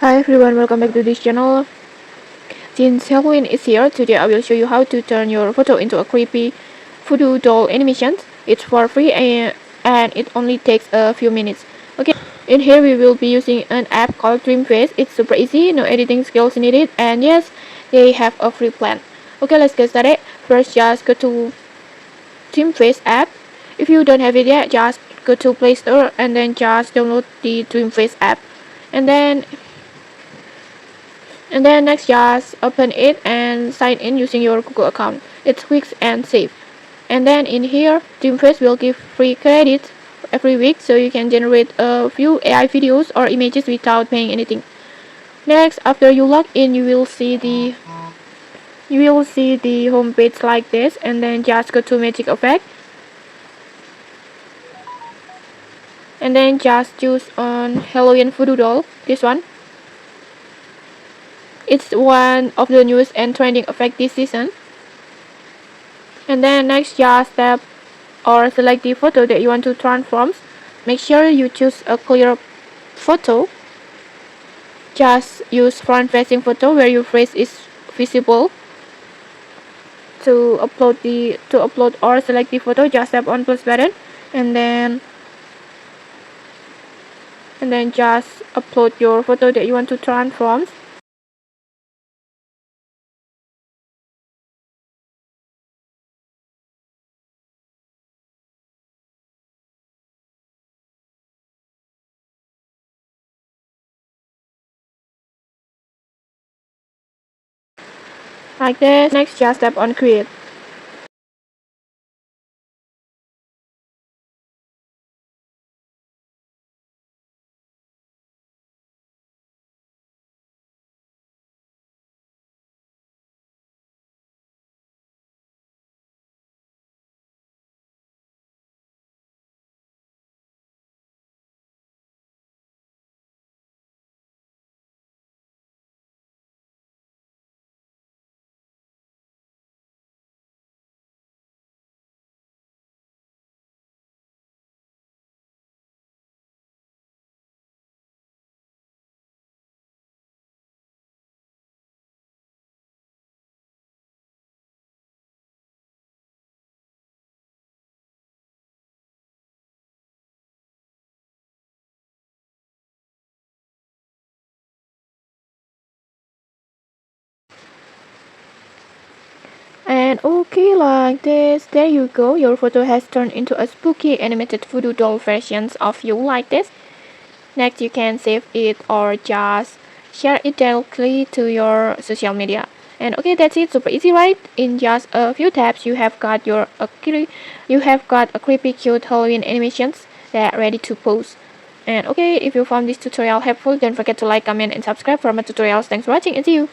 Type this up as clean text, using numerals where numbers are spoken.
Hi everyone, welcome back to this channel. Since Halloween is here, today I will show you how to turn your photo into a creepy voodoo doll animation. It's for free and it only takes a few minutes. Okay, in here we will be using an app called Dreamface. It's super easy, no editing skills needed, and yes, they have a free plan. Okay, let's get started. First, just go to Dreamface app. If you don't have it yet, just go to Play Store and then just download the Dreamface app. And then next just open it and sign in using your Google account. It's quick and safe. And then in here, Dreamface will give free credits every week so you can generate a few AI videos or images without paying anything. Next, after you log in, you will see the home page like this, and then just go to Magic Effect and then just choose on Halloween Voodoo doll, this one. It's one of the newest and trending effects this season. And then next, just tap or select the photo that you want to transform. Make sure you choose a clear photo. Just use front facing photo where your face is visible. To upload or select the photo, just tap on plus button and then just upload your photo that you want to transform. Like this. Next, just tap on create. And okay, like this, there you go. Your photo has turned into a spooky animated voodoo doll versions of you like this. Next, you can save it or just share it directly to your social media. And okay, that's it. Super easy, right? In just a few taps, you have got a creepy, cute Halloween animations that are ready to post. And okay, if you found this tutorial helpful, don't forget to like, comment, and subscribe for more tutorials. Thanks for watching, and see you.